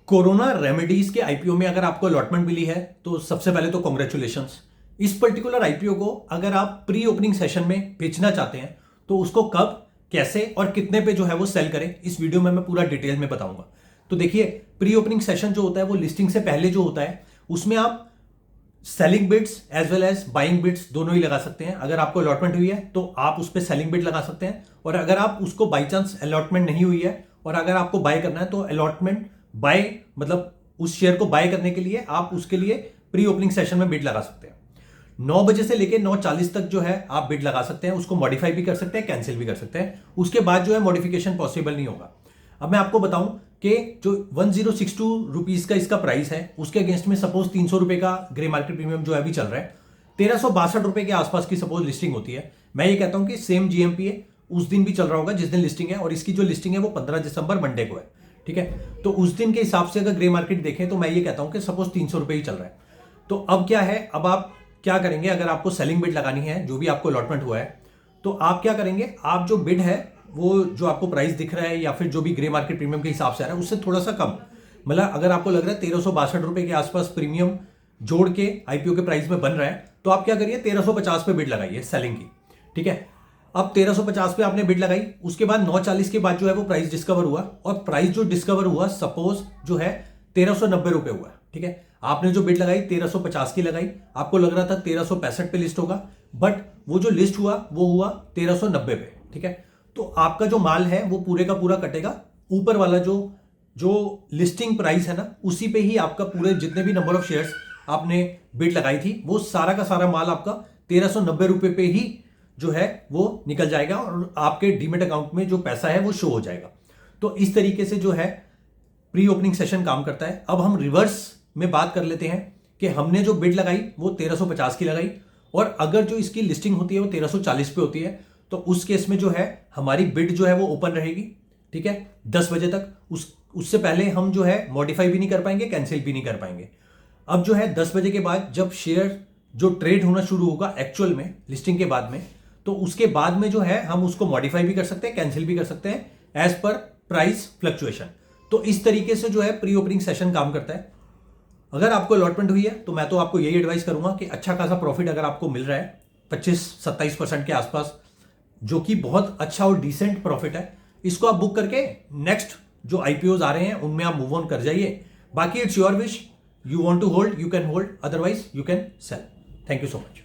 Corona remedies के IPO में अगर आपको अलॉटमेंट मिली है तो सबसे पहले तो कॉन्ग्रेचुलेशंस। इस पर्टिकुलर आईपीओ को अगर आप प्री ओपनिंग सेशन में बेचना चाहते हैं तो उसको कब, कैसे और कितने पे जो है वो सेल करें, इस वीडियो में मैं पूरा डिटेल में बताऊंगा। तो देखिए, प्री ओपनिंग सेशन जो होता है वो लिस्टिंग से पहले जो होता है उसमें आप selling bids as well as buying bids दोनों ही लगा सकते हैं। अगर आपको अलॉटमेंट हुई है तो आप उस पर सेलिंग बिड लगा सकते हैं, और अगर आप उसको बाई चांस अलॉटमेंट नहीं हुई है और अगर आपको बाय करना है तो अलॉटमेंट बाय मतलब उस शेयर को बाय करने के लिए आप उसके लिए प्री ओपनिंग सेशन में बिड लगा सकते हैं। 9 बजे से लेकर 9:40 तक जो है आप बिड लगा सकते हैं, उसको मॉडिफाई भी कर सकते हैं, कैंसिल भी कर सकते हैं। उसके बाद जो है मॉडिफिकेशन पॉसिबल नहीं होगा। अब मैं आपको बताऊं कि जो 1062 रुपीज का इसका प्राइस है उसके अगेंस्ट में सपोज 300 रुपए का ग्रे मार्केट प्रीमियम जो है अभी चल रहा है, 1362 रुपए के आसपास की सपोज लिस्टिंग होती है। मैं ये कहता हूं कि सेम जीएमपीए उस दिन भी चल रहा होगा जिस दिन लिस्टिंग है, और इसकी जो लिस्टिंग है वो 15 दिसंबर मंडे को है। ठीक है, तो उस दिन के हिसाब से अगर ग्रे मार्केट देखें तो मैं ये कहता हूं कि सपोज 300 रुपए ही चल रहा है। तो अब क्या है, अब आप क्या करेंगे, अगर आपको सेलिंग बिड लगानी है जो भी आपको अलॉटमेंट हुआ है तो आप क्या करेंगे, आप जो बिड है वो जो आपको प्राइस दिख रहा है या फिर जो भी ग्रे मार्केट प्रीमियम के हिसाब से आ रहा है उससे थोड़ा सा कम, मतलब अगर आपको लग रहा है 1362 रुपए के आसपास प्रीमियम जोड़ के आईपीओ के प्राइस में बन रहा है तो आप क्या करिए 1350 पे बिड लगाइए सेलिंग की। ठीक है, अब 1350 पे आपने बिड लगाई, उसके बाद 9:40 के बाद जो है वो प्राइस डिस्कवर हुआ, और प्राइस जो डिस्कवर हुआ सपोज जो है 1390 रुपए हुआ। ठीक है, आपने जो बिड लगाई 1350 की लगाई, आपको लग रहा था 1365 पे लिस्ट होगा, बट वो जो लिस्ट हुआ वो हुआ 1390 पे। ठीक है, तो आपका जो माल है वो पूरे का पूरा कटेगा, ऊपर वाला जो जो लिस्टिंग प्राइस है ना उसी पे ही आपका पूरे जितने भी नंबर ऑफ शेयर्स आपने बिड लगाई थी वो सारा का सारा माल आपका 1390 रुपए पे ही जो है वो निकल जाएगा, और आपके डीमेट अकाउंट में जो पैसा है वो शो हो जाएगा। तो इस तरीके से जो है प्री ओपनिंग सेशन काम करता है। अब हम रिवर्स में बात कर लेते हैं कि हमने जो बिड लगाई वो 1350 की लगाई, और अगर जो इसकी लिस्टिंग होती है वो 1340 पे होती है तो उस केस में जो है हमारी बिड जो है वो ओपन रहेगी। ठीक है, 10 बजे तक। उससे पहले हम जो है मॉडिफाई भी नहीं कर पाएंगे, कैंसिल भी नहीं कर पाएंगे। अब जो है 10 बजे के बाद जब शेयर जो ट्रेड होना शुरू होगा एक्चुअल में लिस्टिंग के बाद में, तो उसके बाद में जो है हम उसको मॉडिफाई भी कर सकते हैं, कैंसिल भी कर सकते हैं एज पर प्राइस फ्लक्चुएशन। तो इस तरीके से जो है प्री ओपनिंग सेशन काम करता है। अगर आपको अलॉटमेंट हुई है तो मैं तो आपको यही एडवाइस करूंगा कि अच्छा खासा प्रॉफिट अगर आपको मिल रहा है 25-27% के आसपास, जो कि बहुत अच्छा और डिसेंट प्रॉफिट है, इसको आप बुक करके नेक्स्ट जो आईपीओज आ रहे हैं उनमें आप मूव ऑन कर जाइए। बाकी it's your wish, you want to hold you can hold, otherwise you can sell. Thank you so much.